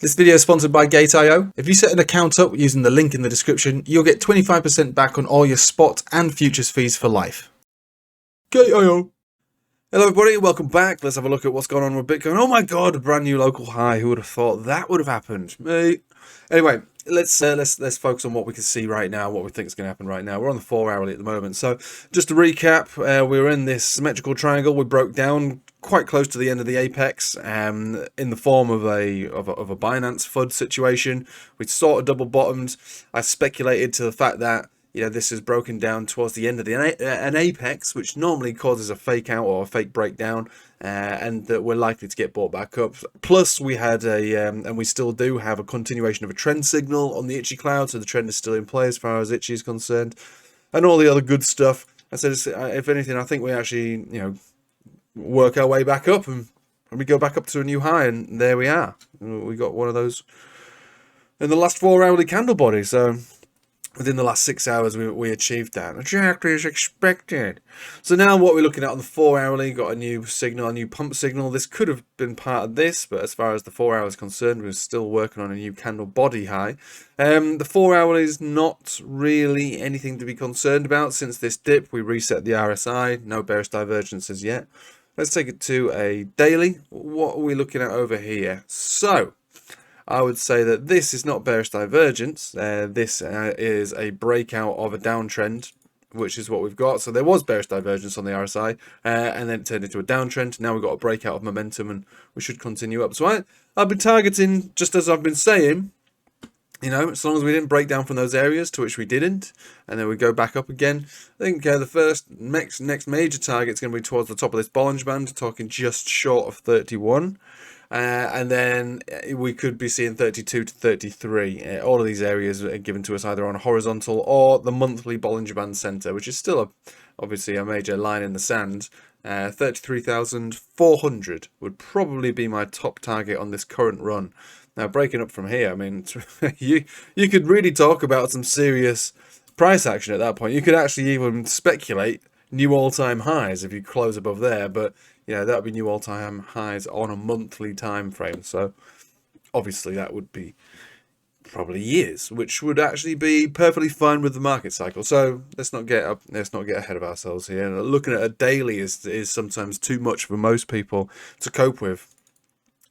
This video is sponsored by Gate.io. If you set an account up using the link in the description, you'll get 25% back on all your spot and futures fees for life. Gate.io. Hello everybody, welcome back. Let's have a look at what's going on with Bitcoin. Oh my god, a brand new local high. Who would have thought that would have happened? Me. Anyway, let's focus on what we can see right now, what we think is going to happen right now. We're on the 4-hourly at the moment. So just to recap, we were in this symmetrical triangle. We broke down quite close to the end of the apex in the form of a Binance FUD situation. We sort of double bottomed. I speculated to the fact that this is broken down towards the end of an apex, which normally causes a fake out or a fake breakdown, and that we're likely to get bought back up. Plus, we had and we still do have a continuation of a trend signal on the Itchy cloud, so the trend is still in play as far as Itchy is concerned, and all the other good stuff. I said, if anything, I think we actually, work our way back up and we go back up to a new high, and there we are. We got one of those in the last 4-hourly candle body, so within the last 6 hours we achieved that, exactly as expected. So now what we're looking at on the 4-hourly, got a new signal, a new pump signal. This could have been part of this, but as far as the 4 hours concerned, we're still working on a new candle body high. The 4-hourly is not really anything to be concerned about. Since this dip, we reset the RSI, no bearish divergences yet. Let's take it to a daily. What are we looking at over here? So I would say that this is not bearish divergence. This is a breakout of a downtrend, which is what we've got. So there was bearish divergence on the RSI, and then it turned into a downtrend. Now we've got a breakout of momentum, and we should continue up. So I'll be targeting, just as I've been saying, as long as we didn't break down from those areas, to which we didn't, and then we go back up again. I think the first next major target is going to be towards the top of this Bollinger Band, talking just short of 31. And then we could be seeing 32 to 33. All of these areas are given to us either on a horizontal or the monthly Bollinger Band center, which is still obviously a major line in the sand. 33,400 would probably be my top target on this current run. Now, breaking up from here, I mean, you could really talk about some serious price action at that point. You could actually even speculate new all-time highs if you close above there, but that would be new all-time highs on a monthly time frame. So obviously that would be probably years, which would actually be perfectly fine with the market cycle. So let's not get ahead of ourselves here. Looking at a daily is sometimes too much for most people to cope with.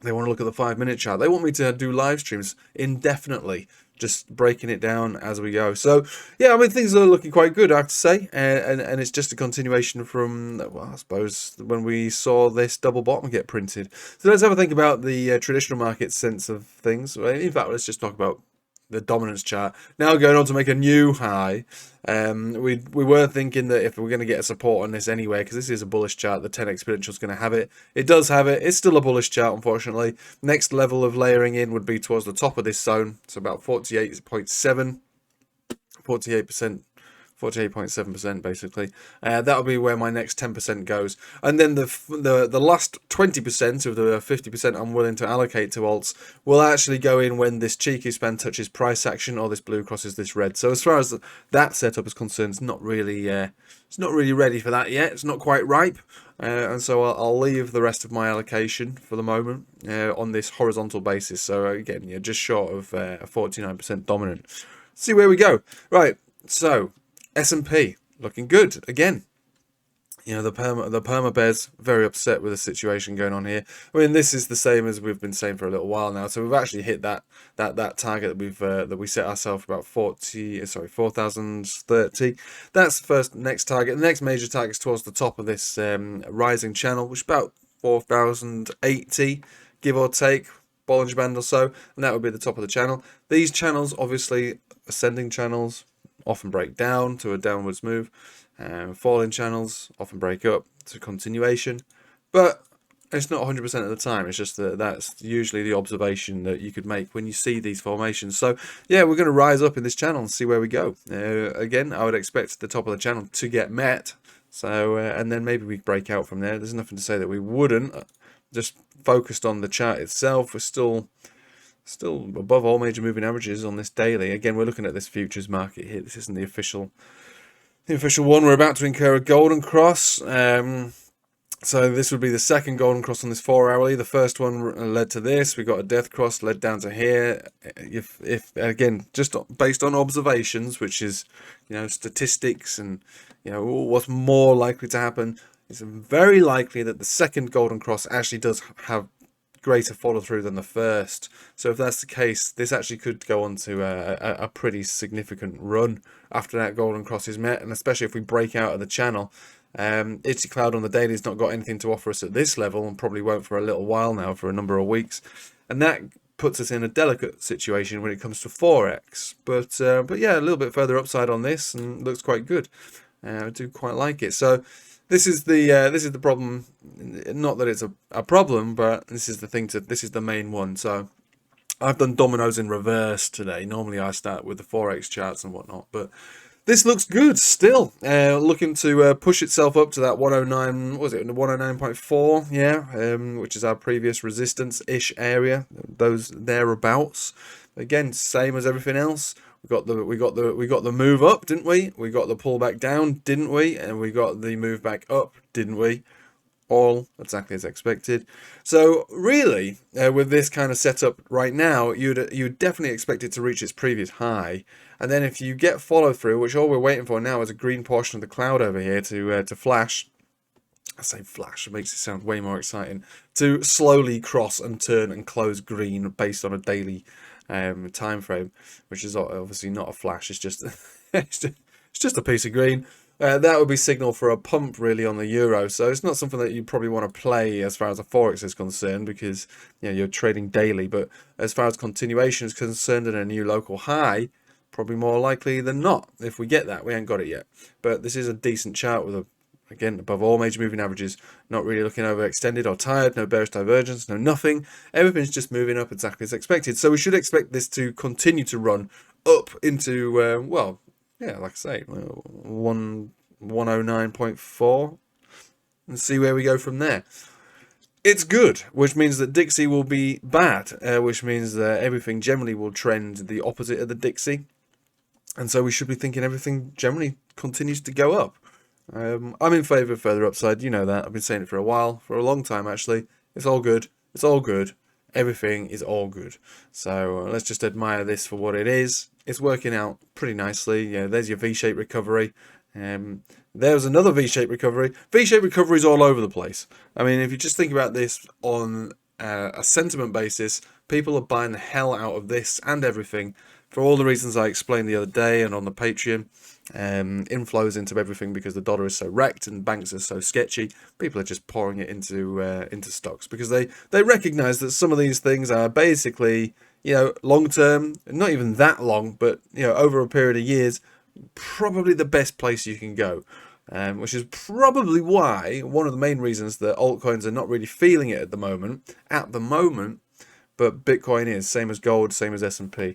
They want to look at the 5-minute chart. They want me to do live streams indefinitely, just breaking it down as we go. So yeah, I mean, things are looking quite good, I have to say, and it's just a continuation from, well, I suppose, when we saw this double bottom get printed. So let's have a think about the traditional market sense of things. In fact, let's just talk about the dominance chart. Now going on to make a new high. We were thinking that if we're going to get a support on this anyway, because this is a bullish chart, the 10 exponential is going to have it. It does have it. It's still a bullish chart, unfortunately. Next level of layering in would be towards the top of this zone. So about 48.7, 48%. 48.7% basically. That'll be where my next 10% goes, and then the last 20% of the 50% I'm willing to allocate to alts will actually go in when this cheeky span touches price action or this blue crosses this red. So as far as that setup is concerned, it's not really ready for that yet. It's not quite ripe, and so I'll leave the rest of my allocation for the moment on this horizontal basis. So again, just short of 49% dominant. Let's see where we go. Right, so S&P looking good again. The perma bears very upset with the situation going on here. I mean, this is the same as we've been saying for a little while now. So we've actually hit that target that we set ourselves about 4,030. That's the next target. The next major target is towards the top of this rising channel, which is about 4,080, give or take, Bollinger Band or so, and that would be the top of the channel. These channels, obviously, ascending channels, often break down to a downwards move. Falling channels often break up to continuation, but it's not 100% of the time. It's just that's usually the observation that you could make when you see these formations. So yeah, we're going to rise up in this channel and see where we go. Again, I would expect the top of the channel to get met. So and then maybe we break out from there. There's nothing to say that we wouldn't. Just focused on the chart itself, we're still above all major moving averages on this daily. Again, we're looking at this futures market here. This isn't the official one. We're about to incur a golden cross. So this would be the second golden cross on this 4-hourly. The first one led to this. We got a death cross, led down to here. If again, just based on observations, which is, statistics and, what's more likely to happen, it's very likely that the second golden cross actually does have greater follow through than the first. So if that's the case, this actually could go on to a pretty significant run after that golden cross is met, and especially if we break out of the channel. Itsy Cloud on the daily has not got anything to offer us at this level, and probably won't for a little while now, for a number of weeks, and that puts us in a delicate situation when it comes to Forex. But yeah, a little bit further upside on this, and looks quite good. I do quite like it. So this is the problem. Not that it's a problem, but this is the main one. So I've done dominoes in reverse today. Normally I start with the Forex charts and whatnot, but this looks good still. Looking to push itself up to that 109, what was it, 109.4, yeah, which is our previous resistance-ish area, those thereabouts. Again, same as everything else. We got the move up, didn't we? We got the pullback down, didn't we? And we got the move back up, didn't we? All exactly as expected. So really, with this kind of setup right now, you'd definitely expect it to reach its previous high, and then if you get follow through, which all we're waiting for now is a green portion of the cloud over here to flash. I say flash, it makes it sound way more exciting. To slowly cross and turn and close green based on a daily time frame, which is obviously not a flash. It's just it's just a piece of green. That would be signal for a pump really on the euro. So it's not something that you probably want to play as far as the Forex is concerned, because you're trading daily. But as far as continuation is concerned and a new local high, probably more likely than not. If we get that, we ain't got it yet. But this is a decent chart with again, above all major moving averages, not really looking overextended or tired, no bearish divergence, no nothing. Everything's just moving up exactly as expected. So we should expect this to continue to run up into, well, yeah, like I say, 109.4, and see where we go from there. It's good, which means that Dixie will be bad, which means that everything generally will trend the opposite of the Dixie. And so we should be thinking everything generally continues to go up. I'm in favour of further upside, you know that. I've been saying it for a while, for a long time actually. It's all good. It's all good. Everything is all good. So let's just admire this for what it is. It's working out pretty nicely. Yeah, there's your V-shaped recovery. There's another V-shaped recovery. V-shaped recovery is all over the place. I mean, if you just think about this on a sentiment basis, people are buying the hell out of this and everything for all the reasons I explained the other day and on the Patreon. Inflows into everything because the dollar is so wrecked and banks are so sketchy. People are just pouring it into stocks because they recognize that some of these things are basically, long term, not even that long, but over a period of years, probably the best place you can go. Which is probably why one of the main reasons that altcoins are not really feeling it at the moment, but Bitcoin is, same as gold, same as S&P.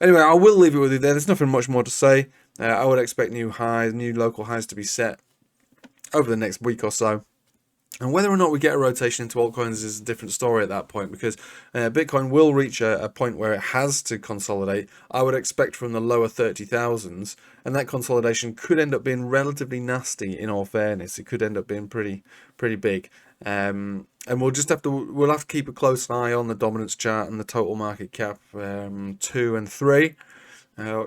Anyway, I will leave it with you there. There's nothing much more to say. I would expect new local highs to be set over the next week or so. And whether or not we get a rotation into altcoins is a different story at that point, because Bitcoin will reach a point where it has to consolidate. I would expect from the lower 30,000s, and that consolidation could end up being relatively nasty. In all fairness, it could end up being pretty big. And we'll have to keep a close eye on the dominance chart and the total market cap 2 and 3.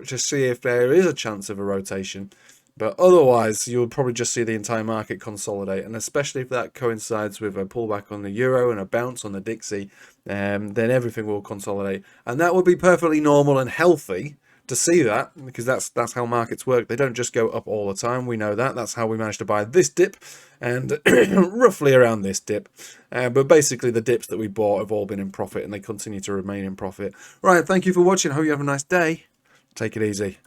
Just see if there is a chance of a rotation, but otherwise you'll probably just see the entire market consolidate, and especially if that coincides with a pullback on the euro and a bounce on the Dixie, then everything will consolidate, and that would be perfectly normal and healthy to see that, because that's how markets work. They don't just go up all the time. We know that. That's how we managed to buy this dip and roughly around this dip. But basically the dips that we bought have all been in profit, and they continue to remain in profit. Right, thank you for watching. Hope you have a nice day. Take it easy.